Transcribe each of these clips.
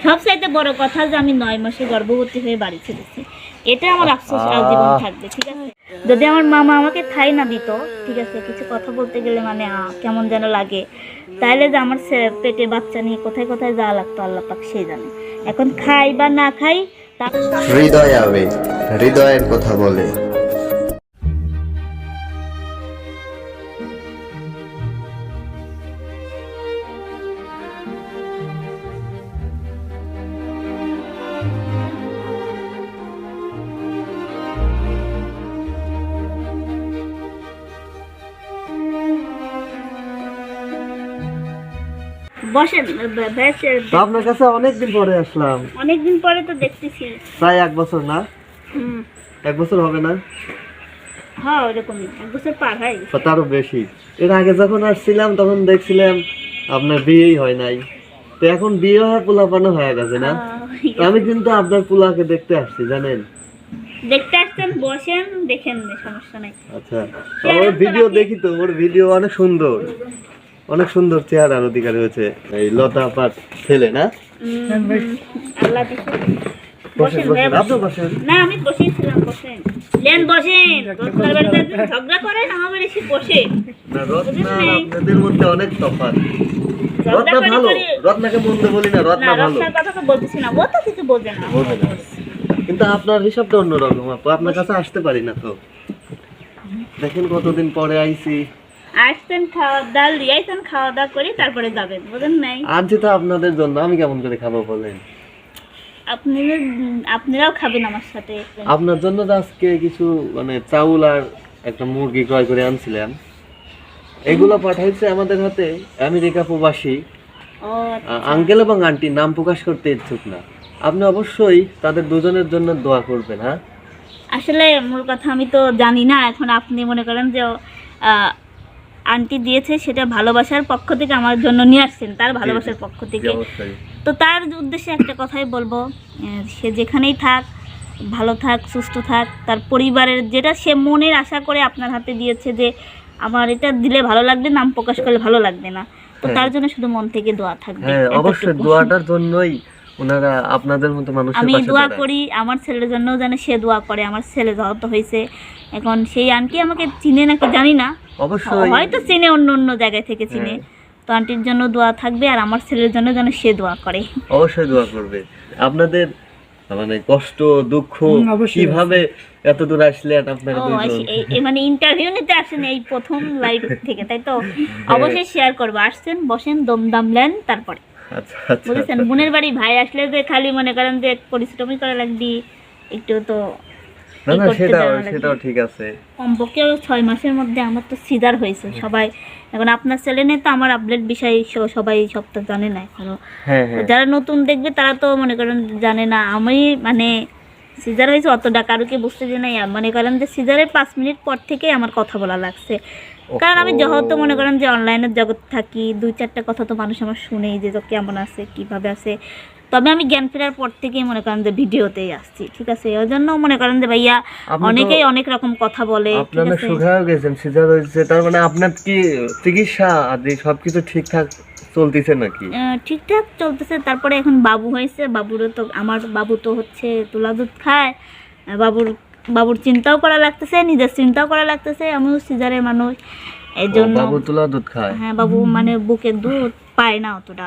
সবচাইতে বড় কথা যে আমি 9 মাসে গর্ভবতী হয়ে বাড়ি ছেড়েছি, এটা আমার আফসোস আজীবন থাকবে। ঠিক আছে, যদি আমার মামা আমাকে ঠাই না দিত, ঠিক আছে, কিছু কথা বলতে গেলে মানে কেমন যেন লাগে, তাহলে যে আমার পেটে বাচ্চা নিয়ে কোথায় কোথায় যাওয়া লাগতো আল্লাহ পাক সেই জানে। এখন খাই বা না খাই হৃদয় আবেগ, হৃদয়ের কথা বলে। বসেন। আপনার কাছে অনেকদিন পরে আসলাম। অনেকদিন পরে তো দেখতেছি, প্রায় 1 বছর না? 1 বছর হবে না? হ্যাঁ ওরকমই 1 বছর পার হয়ে গেছে। তারও বেশি। এর আগে যখন আসছিলাম তখন দেখছিলাম আপনার বিয়েই হয় নাই, তো এখন বিয়ে হয়ে পোলাপানো হয়ে গেছে না? আমি কিন্তু আপনার পোলাকে দেখতে আসছি জানেন। দেখতে আসছেন, বসেন, দেখেন, সমস্যা নাই। আচ্ছা, ওর ভিডিও দেখি তো, ওর ভিডিও অনেক সুন্দর, অনেক সুন্দর চেহারার অধিকারী হয়েছে। এই লতা আপার ছেলে না? আল্লাহ দিছে। বসেন বসেন, আপনি বসেন। না আমি বসেছিলাম, বসেন লেন, বসেন। তোর বাড়িতে ঝগড়া করে আমার বাড়ি এসে বসে না, রত্না আপনাদের মধ্যে অনেক তফাৎ। রত্না ভালো, রত্নাকে মন্দ বলি না, রত্না ভালো। রত্নার কথা তো বলতেছি না, ও তো কিছু বোঝে না। কিন্তু আপনার হিসাবটা অন্যরকম আপু, আপনার কাছে আসতে পারি না তো। দেখেন কতদিন পরে আইছি। আসছেন, খাওয়া দাওয়া লিয়াইছেন, খাওয়া দাওয়া করে তারপরে যাবেন, বুঝেন নাই? আনছি তো আপনাদের জন্য, আমি কেমন করে খাবো বলেন? আপনারাও খাবেন আমার সাথে। আপনার জন্য তো আজকে কিছু মানে চাউল আর একটা মুরগি ক্রয় করে আনছিলাম, এগুলো পাঠাইছে আমাদের হাতে আমেরিকা প্রবাসী আঙ্কেল এবং আন্টি, নাম প্রকাশ করতে ইচ্ছুক না। আপনি অবশ্যই তাদের দুজনের জন্য দোয়া করবেন। হ্যাঁ, আসলে মূল কথা আমি তো জানি না, এখন আপনি মনে করেন যে আন্টি দিয়েছে সেটা ভালোবাসার পক্ষ থেকে আমার জন্য নিয়ে আসছেন, তার ভালোবাসার পক্ষ থেকে। তো তার উদ্দেশ্যে একটা কথাই বলবো, সে যেখানেই থাক, ভালো থাক, সুস্থ থাক, তার পরিবারের যেটা সে মনের আশা করে আপনার হাতে দিয়েছে যে আমার এটা দিলে ভালো লাগবে, নাম প্রকাশ করলে ভালো লাগবে না, তো তার জন্য শুধু মন থেকে দোয়া থাকবে। হ্যাঁ অবশ্যই, দোয়াটার জন্যই ওনারা আপনাদের মতো মানুষের আমি পাশে দোয়া দাঁড়ায়। করি আমার ছেলের জন্যও যেন সে দোয়া করে। আমার ছেলে যত হয়েছে, এখন সেই আন্টি আমাকে চিনে নাকি জানি না, অবশ্যই হয়তো চিনে, অন্য অন্য জায়গায় থেকে চিনে। তো আন্টির জন্য দোয়া থাকবে, আর আমার ছেলের জন্য যেন সে দোয়া করে। অবশ্যই দোয়া করবে। আপনাদের মানে কষ্ট দুঃখ কিভাবে এত দূর আসলেন আপনারা দুইজন? মানে ইন্টারভিউ নিতে আসেন এই প্রথম লাইভ থেকে, তাই তো? অবশ্যই শেয়ার করবো। আসছেন, বসেন, দমদাম নেন, তারপরে আচ্ছা আচ্ছা, বুঝেছেন। বোনের বাড়ি ভাই আসলে যে খালি মনে করেন যে পরিশ্রমই করা লাগবে, একটু তো না না, সেটাও ঠিক আছে। কমপক্ষে 6 মাসের মধ্যে আমার তো সিজার হয়েছে। সবাই এখন আপনার ছেলে নেই তো আমার আপডেট বিষয় সবাই সব তো জানে না এখনো। যারা নতুন দেখবে তারা তো মনে করেন জানে না। আমি মানে সিজার হয়েছে অতটা কারোকে বুঝতে যে নাই, মনে করেন যে সিজারের 5 মিনিট পর থেকেই আমার কথা বলা লাগছে, কারণ আমি যেহেতু মনে করেন যে অনলাইনের জগৎ থাকি, 2-4টা কথা তো মানুষ আমার শুনেই যে কেমন আছে, কিভাবে আছে। তবে আমি জ্ঞান ফেরার পর থেকেই মনে করেন যে ভিডিওতেই আসছি, ঠিক আছে? ওই জন্য মনে করেন যে ভাইয়া অনেকেই অনেক রকম কথা বলে, ঠিক আছে? সুখা গেছেন, সিজার হয়েছে, তার মানে আপনার কি চিকিৎসা আদি সবকিছু ঠিকঠাক চলতেছে নাকি? ঠিকঠাক চলতেছে। তারপরে এখন বাবু হয়েছে, বাবুরও তো, আমার বাবু তো হচ্ছে তুলা দুধ খায়, বাবুর চিন্তাও করা লাগতেছে, নিজের চিন্তাও করা লাগতেছে। আমিও সিজারের মানুষ, এই জন্য বাবু তুলা দুধ খায়। হ্যাঁ, বাবু মানে বুকে দুধ পায় না, অতটা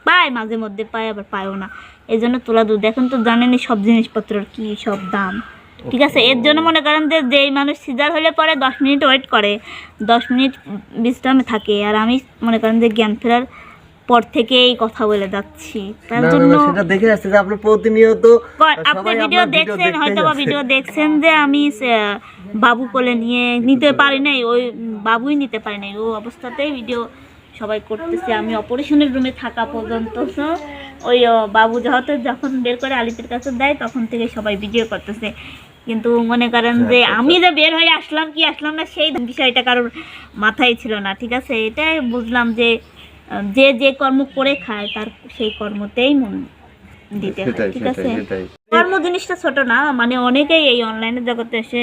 পায়, মাঝে মধ্যে পায়, আবার পায়ও না। এই জন্য তুলা দুধ। এখন তো জানেনই সব জিনিসপত্রের কি সব দাম, ঠিক আছে? এর জন্য মনে করেন যে যেই মানুষ সিজার হলে পরে 10 মিনিট ওয়েট করে, 10 মিনিট বিশ্রামে থাকে, আর আমি মনে করেন যে জ্ঞান ফেরার পর থেকেই কথা বলে যাচ্ছি। তার জন্য সেটা দেখে আসছে যে আপনি প্রতিনিয়ত আপনি ভিডিও দেখছেন, হয়তো বা ভিডিও দেখছেন যে আমি বাবু কোলে নিতে পারি নাই, ওই বাবুই নিতে পারি নাই, ও অবস্থাতেই ভিডিও সবাই করতেছে। আমি অপারেশনের রুমে থাকা পর্যন্ত ওই বাবু যখন বের করে আলিপের কাছে দেয় তখন থেকে সবাই ভিডিও করতেছে। কিন্তু মনে করেন যে আমি যে বের হয়ে আসলাম কি আসলাম না সেই বিষয়টা কারোর মাথায় ছিল না, ঠিক আছে? এটাই বুঝলাম যে যে কর্ম করে খায় তার সেই কর্মতেই মন দিতে হয়, ঠিক আছে? কর্ম জিনিসটা ছোট না, মানে অনেকেই এই অনলাইনের জগতে এসে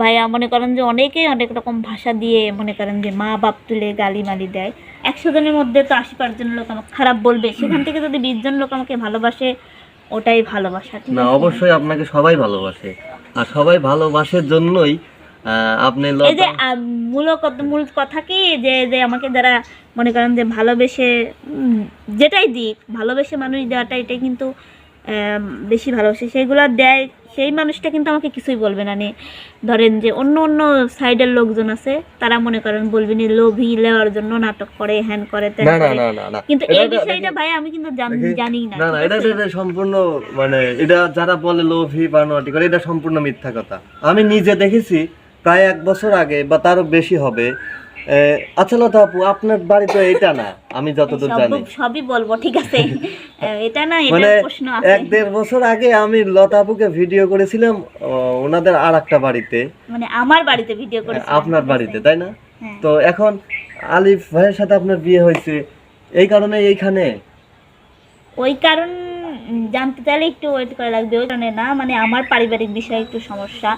ভাইয়া মনে করেন যে অনেকেই অনেক রকম ভাষা দিয়ে মনে করেন যে মা বাপ তুলে গালিমালি দেয়। 100 জনের মধ্যে তো 80 জন লোক আমাকে খারাপ বলবে, সেখান থেকে যদি 20 জন লোক আমাকে ভালোবাসে ওটাই ভালোবাসা, ঠিক না আছে? অবশ্যই আপনাকে সবাই ভালোবাসে, আর সবাই ভালোবাসার জন্যই আপনি এই যে মূল কথা কি যে যে আমাকে যারা মনে করেন যে ভালোবেসে যেটাই দিক ভালোবেসে মানুষ দেওয়াটা এটাই কিন্তু বেশি ভালোবাসে, সেইগুলো দেয় সেই মানুষটা কিন্তু আমাকে কিছুই বলবে না। ধরেন যে অন্য অন্য সাইডের লোকজন আছে তারা মনে করেন বলবেন লোভী লেওয়ার জন্য নাটক করে, হ্যান করে, ত্যান না না করে। না না না কিন্তু এই বিষয়টা ভাই আমি কিন্তু জানি না। না না এটা সম্পূর্ণ মানে এটা যারা বলে লোভী বা নটি করে এটা সম্পূর্ণ মিথ্যা কথা। আমি নিজে দেখেছি প্রায় 1 বছর আগে বা তারও বেশি হবে। আচ্ছা লতা আপু, আপনার বাড়ি তো এটা না আমি যতদূর জানি, সবই বলবো, ঠিক আছে? এটা না এটা মানে প্রশ্ন আছে। 1-1.5 বছর আগে আমি লতা আপুকে ভিডিও করেছিলাম ওনাদের আর একটা বাড়িতে, মানে আমার বাড়িতে ভিডিও করেছি, আপনার বাড়িতে, তাই না? হ্যাঁ। তো এখন আলিফ ভাইয়ের সাথে আপনার বিয়ে হয়েছে এই কারণে এইখানে ওই কারণ জানতে চাইলে একটু ওয়েট করা লাগবে, ওই কারণে না, মানে আমার পারিবারিক বিষয়ে একটু সমস্যা,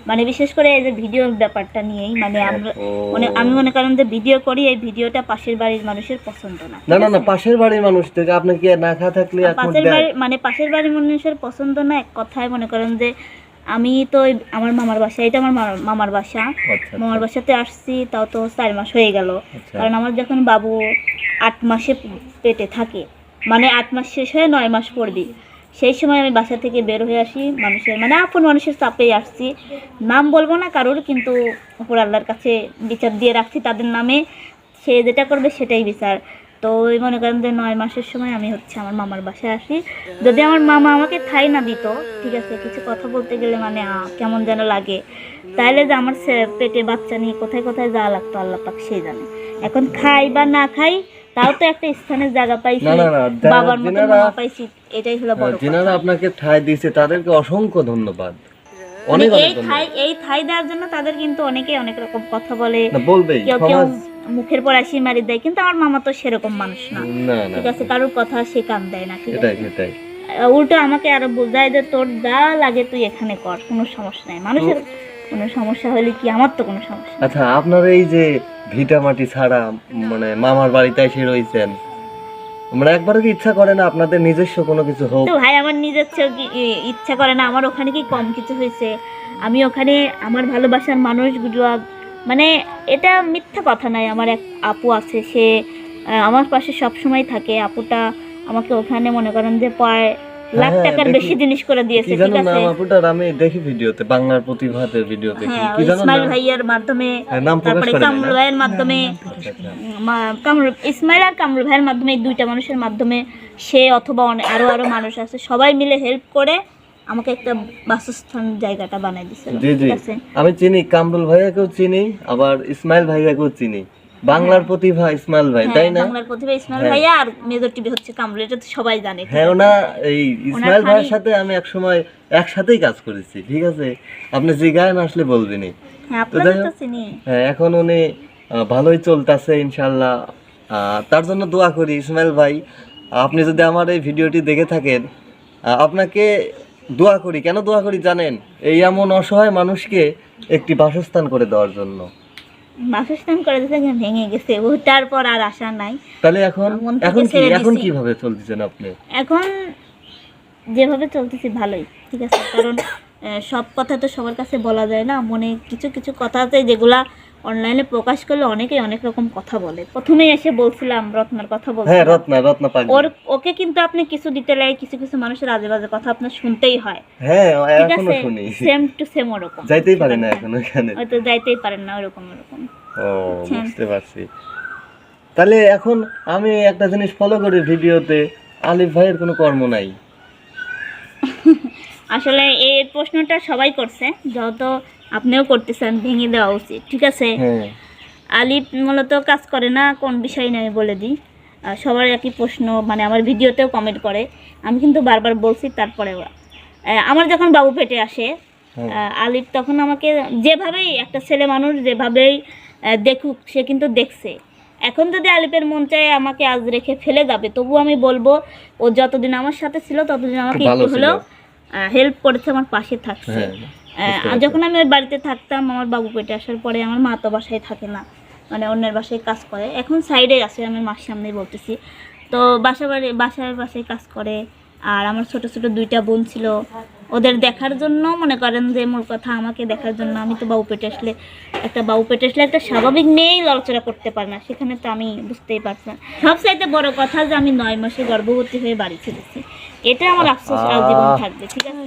মানে বিশেষ করে এই যে ভিডিওর ব্যাপারটা নিয়েই, মানে আমরা মানে আমি মনে করেন যে ভিডিও করি, এই ভিডিওটা পাশের বাড়ির মানুষের পছন্দ না। না না না পাশের বাড়ির মানুষ থেকে আপনি কি না খা থাকলে পাশের বাড়ির মানুষের পছন্দ না এক কথায় মনে করেন যে আমি তো আমার মামার বাসা, এটা আমার মামার বাসা, মামার বাসাতে আসছি তাও তো 4 মাস হয়ে গেল। কারণ আমার যখন বাবু 8 মাসে পেটে থাকে, মানে 8 মাস শেষ হয়ে 9 মাস পড়বি, সেই সময় আমি বাসা থেকে বের হয়ে আসি, মানুষের মানে আপন মানুষের চাপেই আসছি, নাম বলবো না কারোর, কিন্তু উপর আল্লাহর কাছে বিচার দিয়ে রাখছি তাদের নামে, সে যেটা করবে সেটাই বিচার। তো ওই মনে করেন যে 9 মাসের সময় আমি হচ্ছে আমার মামার বাসায় আসি। যদি আমার মামা আমাকে ঠাই না দিত, ঠিক আছে, কিছু কথা বলতে গেলে মানে কেমন যেন লাগে, তাহলে যে আমার পেটে বাচ্চা নিয়ে কোথায় কোথায় যাওয়া লাগতো আল্লাহ পাক সেই জানে। এখন খাই বা না খাই তাও তো একটা স্থানের জায়গা পাইছি, বাবার মতো মামা পাইছি, এটাই হলো বড় কথা। যিনারা আপনাকে ঠাঁই দিয়েছে তাদেরকে অসংখ্য ধন্যবাদ। এই ঠাই দেওয়ার জন্য তাদের কিন্তু অনেকে অনেক রকম কথা বলে, বলবেই, কেউ কেউ মুখের পর আসি মারি দেয়, কিন্তু আমার মামা তো সেরকম মানুষ না, ঠিক আছে, কারোর কথা সে কান দেয় না, ঠিক আছে, উল্টো আমাকে আরো বোঝায় যে তোর যা লাগে তুই এখানে কর, কোনো সমস্যা নাই, মানুষের কোনো সমস্যা হলে কি আমার তো কোনো সমস্যা। আচ্ছা আপনার এই যে ভিটা মাটি ছাড়া মানে মামার বাড়িতে এসে রয়েছেন, মানে একবারও কি ইচ্ছা করে না আপনাদের নিজস্ব কোনো কিছু হোক? তো ভাই আমার নিজস্ব ইচ্ছা করে না, আমার ওখানে কি কম কিছু হয়েছে? আমি ওখানে আমার ভালোবাসার মানুষগুলো, মানে এটা মিথ্যা কথা নয়, আমার এক আপু আছে, সে আমার পাশে সব সময় থাকে, আপুটা আমাকে ওখানে মনে করেন যে প্রায় লাখ টাকার বেশি জিনিস করে দিয়েছে, ঠিক আছে? নাম আপুটার আমি দেখি ভিডিওতে, বাংলার প্রতিভাতের ভিডিও দেখি, কি জানো ইসমাইল ভাইয়ের মাধ্যমে, তারপরে কামরুল ভাইয়ের মাধ্যমে, ইসমাইল আর কামরুল ভাইয়ের মাধ্যমে, এই 2টা মানুষের মাধ্যমে সে অথবা আরো মানুষ আছে, সবাই মিলে হেল্প করে আমাকে একটা বাসস্থান জায়গাটা বানাই দিয়েছিল, ঠিক আছে? আমি চিনি কামরুল ভাইয়াকেও চিনি, আবার ইসমাইল ভাইয়াকেও চিনি, বাংলার প্রতিভা ইসমাইল ভাই, তাই না? বাংলার প্রতিভা ইসমাইল ভাইয়া, আর মেজর টিভি হচ্ছে কামরুল, এটা তো সবাই জানে। হ্যাঁ, ওনা এই ইসমাইল ভাইয়ের সাথে আমি এক সময় একসাথেই কাজ করেছি, ঠিক আছে, আপনি যে গায়ন আসলে বলবেনই। হ্যাঁ, আপনাদের তো চিনি। হ্যাঁ, এখন উনি ভালোই চলতেছে ইনশাআল্লাহ, তার জন্য দোয়া করি। ইসমাইল ভাই, আপনি যদি আমার এই ভিডিওটি দেখে থাকেন, আপনাকে দোয়া করি, কেন দোয়া করি জানেন? এই এমন অসহায় মানুষকে একটি বাসস্থান করে দেওয়ার জন্য। বাসস্থান করে দিতে ভেঙে গেছে, ওটার পর আর আশা নাই। তাহলে এখন কিভাবে চলতেছেন আপনি? এখন যেভাবে চলতেছি ভালোই, ঠিক আছে, কারণ সব কথা তো সবার কাছে বলা যায় না, মনে কিছু কিছু কথা আছে যেগুলা অনলাইনে প্রকাশ করলে অনেকেই অনেক রকম কথা বলে। প্রথমেই এসে বলছিলাম রত্নার কথা বলছিলাম, হ্যাঁ রত্না পাগলি, ওকে কিন্তু আপনি কিছু দিতে লাগে, কিছু কিছু মানুষের আজে বাজে কথা আপনার শুনতেই হয়, হ্যাঁ ঠিক এখনো আছে, শুনি, সেম টু সেম ওরকম, যাইতেই পারে না এখন ওখানে, হয়তো যাইতেই পারেন না ওরকম। ও বুঝতে পারছি। তাহলে এখন আমি একটা জিনিস ফলো করি ভিডিওতে, আলিফ ভাইয়ের কোনো কর্ম নাই। আসলে এই প্রশ্নটা সবাই করছে, যেহেতু আপনিও করতেছেন, ভেঙে দেওয়া উচিত, ঠিক আছে? আলিফ মূলত কাজ করে না, কোন বিষয় নিয়ে আমি বলে দিই, সবার একই প্রশ্ন, মানে আমার ভিডিওতেও কমেন্ট করে, আমি কিন্তু বারবার বলছি, তারপরে আমার যখন বাবু পেটে আসে আলিফ তখন আমাকে যেভাবেই একটা ছেলে মানুষ যেভাবেই দেখুক সে কিন্তু দেখছে। এখন যদি আলিফের মন চায় আমাকে আজ রেখে ফেলে যাবে, তবু আমি বলবো ও যতদিন আমার সাথে ছিল ততদিন আমাকে একটু হলেও হেল্প করেছে, আমার পাশে থাকছে। হ্যাঁ, আর যখন আমি ওই বাড়িতে থাকতাম, আমার বাবু পেটে আসার পরে আমার মা তো বাসায় থাকে না, মানে অন্যের বাসায় কাজ করে, এখন সাইডে আছে, আমি মার সামনেই বলতেছি। তো বাসায় কাজ করে। আর আমার ছোট ছোট 2টা বোন ছিল, ওদের দেখার জন্য মনে করেন যে মূল কথা আমাকে দেখার জন্য, আমি তো বাবু পেটে আসলে একটা স্বাভাবিক মেয়েই লড়চড়া করতে পারে না, সেখানে তো আমি বুঝতেই পারছি না। সবচাইতে বড় কথা যে আমি 9 মাসে গর্ভবতী হয়ে বাড়ি ছেড়েছি, এটা আমার আফসোস আজীবন থাকবে, ঠিক আছে।